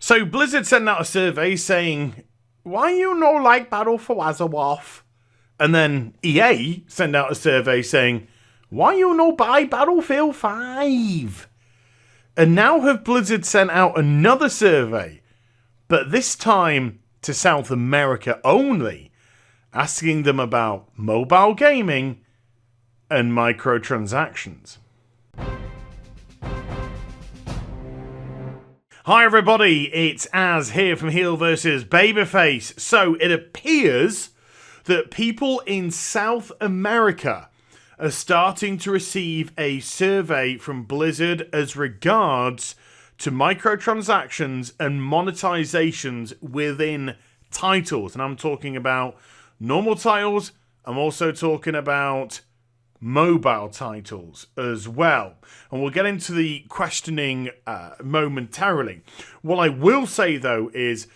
So Blizzard sent out a survey saying, why you no like Battle for Azeroth? And then EA sent out a survey saying, why you no buy Battlefield 5? And now have Blizzard sent out another survey, but this time to South America only, asking them about mobile gaming and microtransactions. Hi everybody, it's Az here from HeelvsBabyface. So it appears that people in South America are starting to receive a survey from Blizzard as regards to microtransactions and monetizations within titles. And I'm talking about normal titles, I'm also talking about mobile titles as well. And we'll get into the questioning momentarily. What I will say though is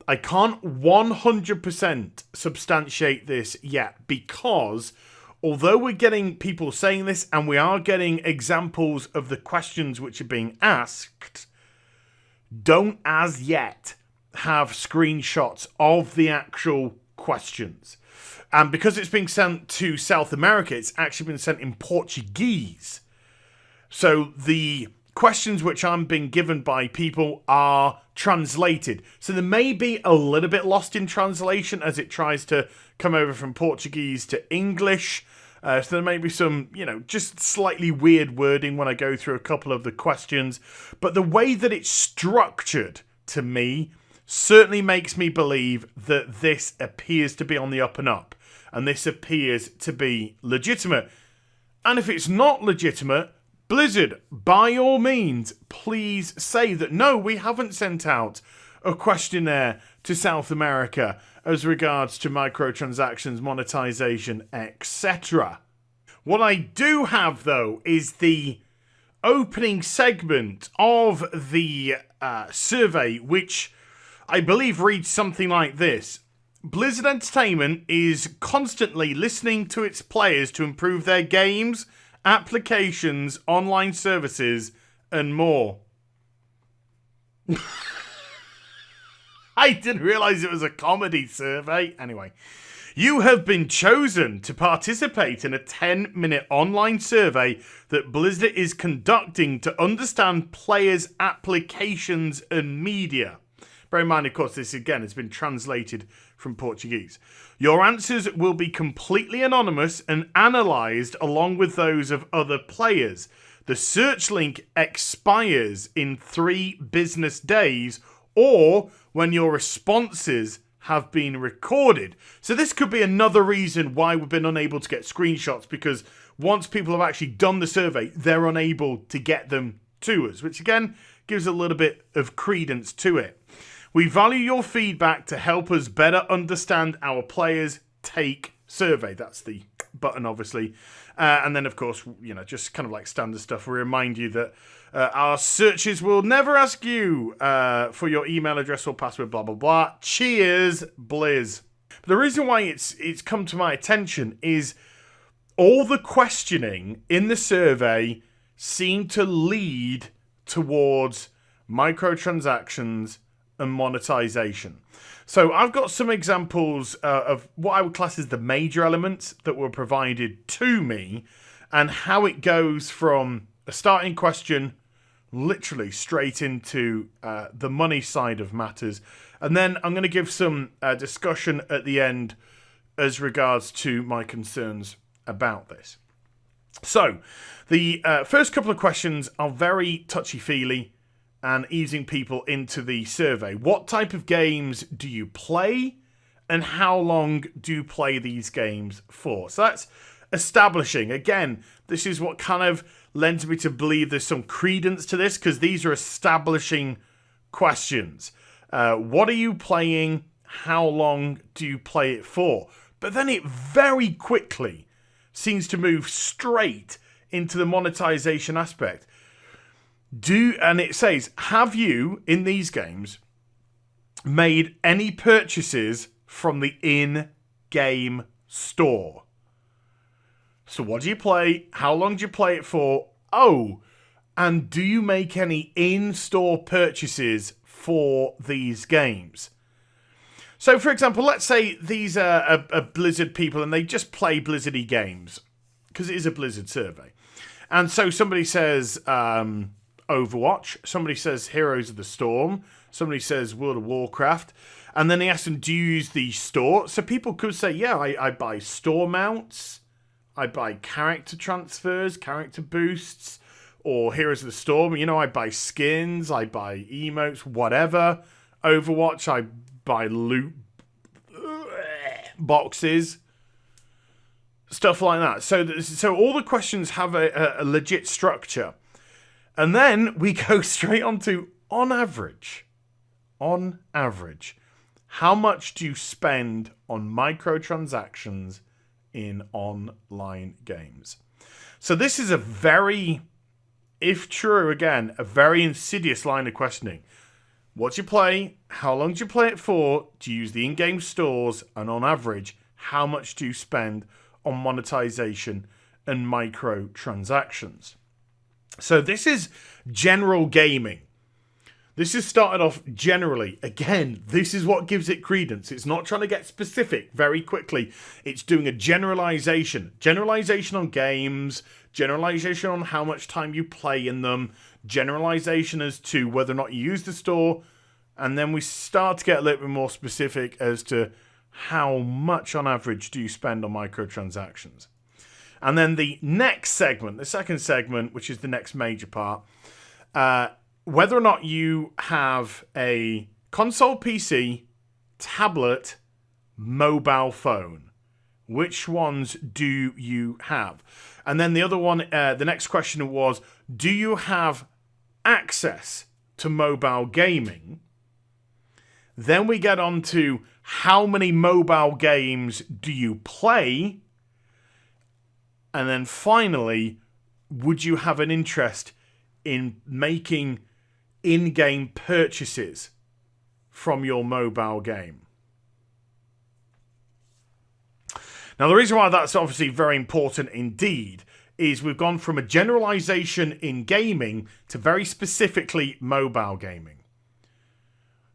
I can't 100% substantiate this yet, because although we're getting people saying this and we are getting examples of the questions which are being asked, don't as yet have screenshots of the actual questions. And because it's being sent to South America, it's actually been sent in Portuguese. So the questions which I'm being given by people are translated. So there may be a little bit lost in translation as it tries to come over from Portuguese to English. So there may be some, just slightly weird wording when I go through a couple of the questions. But the way that it's structured, to me, certainly makes me believe that this appears to be on the up and up. And this appears to be legitimate. And if it's not legitimate, Blizzard, by all means, please say that no, we haven't sent out a questionnaire to South America as regards to microtransactions, monetization, etc. What I do have, though, is the opening segment of the survey, which I believe reads something like this. Blizzard Entertainment is constantly listening to its players to improve their games, applications, online services, and more. I didn't realize it was a comedy survey. Anyway, you have been chosen to participate in a 10-minute online survey that Blizzard is conducting to understand players' applications and media. Bear in mind, of course, this again has been translated from Portuguese. Your answers will be completely anonymous and analysed along with those of other players. The search link expires in 3 business days or when your responses have been recorded. So this could be another reason why we've been unable to get screenshots, because once people have actually done the survey, they're unable to get them to us, which again gives a little bit of credence to it. We value your feedback to help us better understand our players' take survey. That's the button, obviously. And then, of course, just kind of like standard stuff. We remind you that our searches will never ask you for your email address or password, blah, blah, blah. Cheers, Blizz. But the reason why it's come to my attention is all the questioning in the survey seemed to lead towards microtransactions and monetization. So I've got some examples of what I would class as the major elements that were provided to me and how it goes from a starting question literally straight into the money side of matters. And then I'm going to give some discussion at the end as regards to my concerns about this. So the first couple of questions are very touchy-feely and easing people into the survey. What type of games do you play, and how long do you play these games for? So that's establishing. Again, this is what kind of lends me to believe there's some credence to this, because these are establishing questions. What are you playing? How long do you play it for? But then it very quickly seems to move straight into the monetization aspect. And it says, have you, in these games, made any purchases from the in-game store? So what do you play? How long do you play it for? Oh, and do you make any in-store purchases for these games. So, for example, let's say these are Blizzard people and they just play Blizzard-y games, because it is a Blizzard survey. And so somebody says Overwatch, somebody says Heroes of the Storm, somebody says World of Warcraft, and then they ask them, do you use the store? So people could say, yeah, I buy store mounts, I buy character transfers, character boosts, or Heroes of the Storm, I buy skins, I buy emotes, whatever. Overwatch, I buy loot boxes, stuff like that. So all the questions have a legit structure. And then we go straight on to, on average, how much do you spend on microtransactions in online games? So this is a very, if true again, a very insidious line of questioning. What do you play? How long do you play it for? Do you use the in-game stores? And on average, how much do you spend on monetization and microtransactions? So this is general gaming. This is started off generally. Again, this is what gives it credence. It's not trying to get specific very quickly. It's doing a generalization. Generalization on games, generalization on how much time you play in them, generalization as to whether or not you use the store, and then we start to get a little bit more specific as to how much on average do you spend on microtransactions. And then the next segment, the second segment, which is the next major part, whether or not you have a console PC, tablet, mobile phone. Which ones do you have? And then the other one, the next question was, do you have access to mobile gaming? Then we get on to how many mobile games do you play? And then finally, would you have an interest in making in-game purchases from your mobile game? Now, the reason why that's obviously very important indeed is we've gone from a generalization in gaming to very specifically mobile gaming.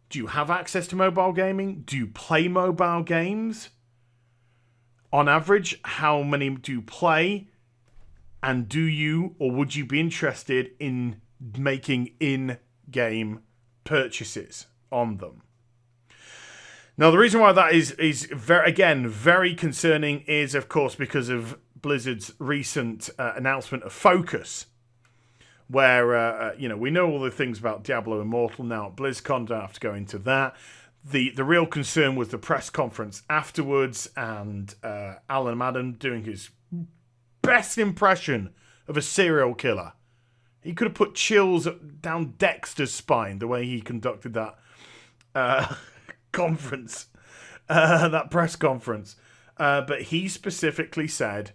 Do you have access to mobile gaming? Do you play mobile games? On average, how many do you play? And do you or would you be interested in making in-game purchases on them? Now, the reason why that is very concerning is, of course, because of Blizzard's recent announcement of Focus, where, we know all the things about Diablo Immortal now at BlizzCon, don't have to go into that. The real concern was the press conference afterwards, and Alan Madden doing his best impression of a serial killer. He could have put chills down Dexter's spine the way he conducted that conference, that press conference. But he specifically said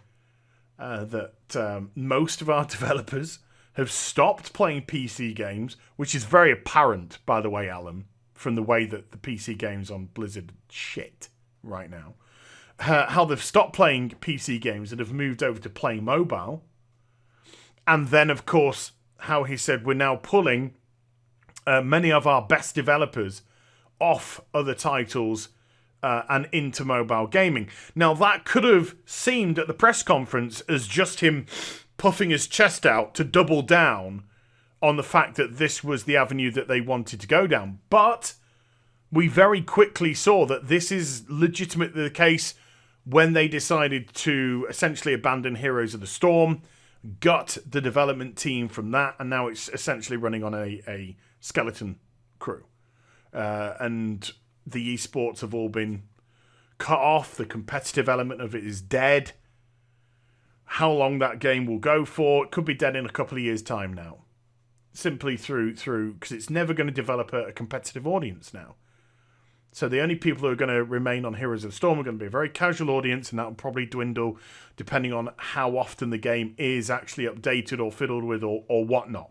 that most of our developers have stopped playing PC games, which is very apparent, by the way, Alan, from the way that the PC games on Blizzard shit right now. How they've stopped playing PC games and have moved over to playing mobile. And then, of course, how he said we're now pulling many of our best developers off other titles and into mobile gaming. Now, that could have seemed at the press conference as just him puffing his chest out to double down on the fact that this was the avenue that they wanted to go down. But we very quickly saw that this is legitimately the case when they decided to essentially abandon Heroes of the Storm, gut the development team from that, and now it's essentially running on a skeleton crew. And the esports have all been cut off. The competitive element of it is dead. How long that game will go for, it could be dead in a couple of years' time now. Simply through because it's never going to develop a competitive audience now. So the only people who are going to remain on Heroes of the Storm are going to be a very casual audience, and that will probably dwindle depending on how often the game is actually updated or fiddled with or whatnot.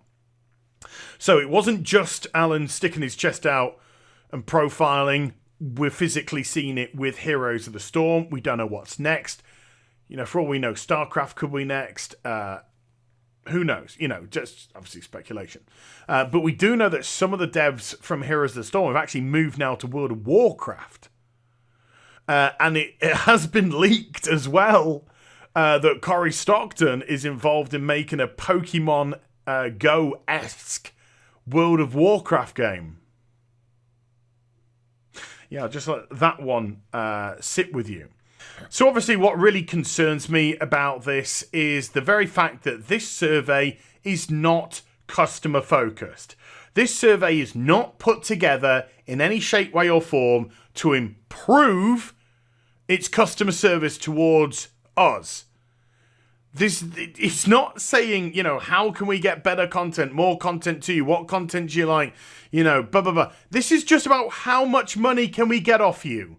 So it wasn't just Alan sticking his chest out and profiling. We're physically seeing it with Heroes of the Storm. We don't know what's next. For all we know, StarCraft could be next. Who knows? Just obviously speculation. But we do know that some of the devs from Heroes of the Storm have actually moved now to World of Warcraft. And it has been leaked as well that Cory Stockton is involved in making a Pokemon Go-esque World of Warcraft game. Yeah, just let that one sit with you. So obviously what really concerns me about this is the very fact that this survey is not customer focused. This survey is not put together in any shape, way or form to improve its customer service towards us. It's not saying, how can we get better content, more content to you, what content do you like, blah, blah, blah. This is just about how much money can we get off you.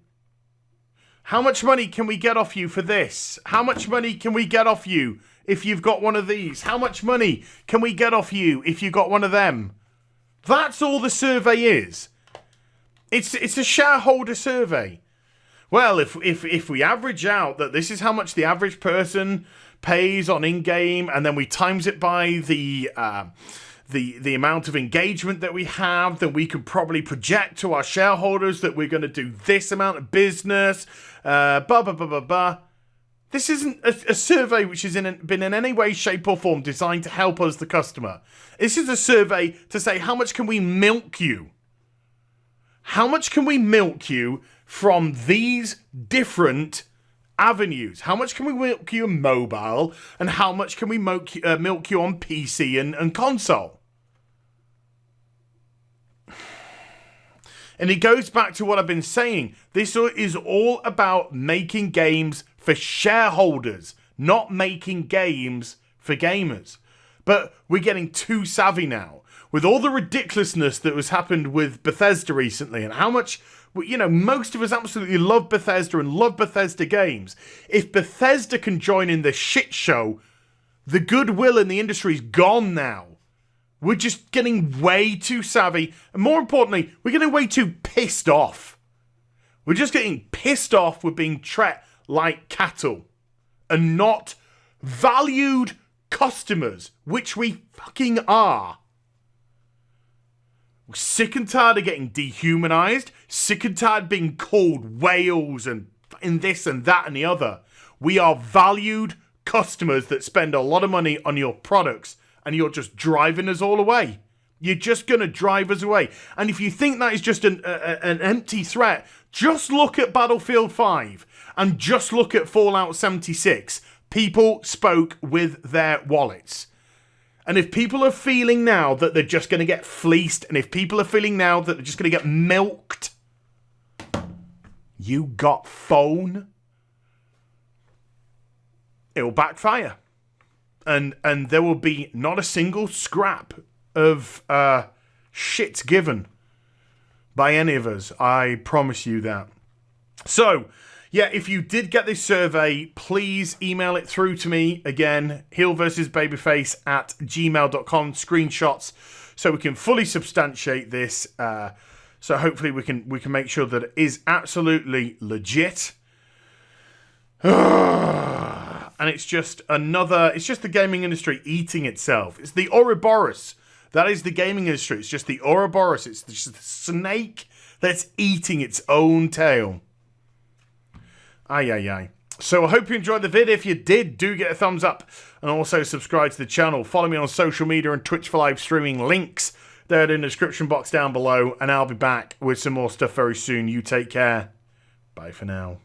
How much money can we get off you for this? How much money can we get off you if you've got one of these? How much money can we get off you if you've got one of them? That's all the survey is. It's a shareholder survey. Well, if we average out that this is how much the average person pays on in-game, and then we times it by the amount of engagement that we have, then we could probably project to our shareholders that we're going to do this amount of business, blah, blah, blah, blah, blah. This isn't a survey which has been in any way, shape or form designed to help us, the customer. This is a survey to say, how much can we milk you? How much can we milk you from these different avenues? How much can we milk you on mobile, and how much can we milk you on PC and console? And it goes back to what I've been saying. This is all about making games for shareholders, not making games for gamers. But we're getting too savvy now. With all the ridiculousness that has happened with Bethesda recently, and how much, most of us absolutely love Bethesda and love Bethesda games. If Bethesda can join in the shit show, the goodwill in the industry is gone now. We're just getting way too savvy. And more importantly, we're getting way too pissed off. We're just getting pissed off with being treated like cattle and not valued customers, which we fucking are. We're sick and tired of getting dehumanized, sick and tired of being called whales and this and that and the other. We are valued customers that spend a lot of money on your products, and you're just driving us all away. You're just going to drive us away. And if you think that is just an empty threat, just look at Battlefield 5 and just look at Fallout 76. People spoke with their wallets. And if people are feeling now that they're just going to get fleeced, and if people are feeling now that they're just going to get milked, you got phone. It'll backfire. And there will be not a single scrap of shit given by any of us. I promise you that. So, yeah, if you did get this survey, please email it through to me. Again, HeelvsBabyface@gmail.com. Screenshots so we can fully substantiate this. So hopefully we can make sure that it is absolutely legit. And it's just the gaming industry eating itself. It's the Ouroboros. That is the gaming industry. It's just the Ouroboros. It's just the snake that's eating its own tail. Ay. So I hope you enjoyed the vid. If you did, do get a thumbs up. And also subscribe to the channel. Follow me on social media and Twitch for live streaming. Links there in the description box down below. And I'll be back with some more stuff very soon. You take care. Bye for now.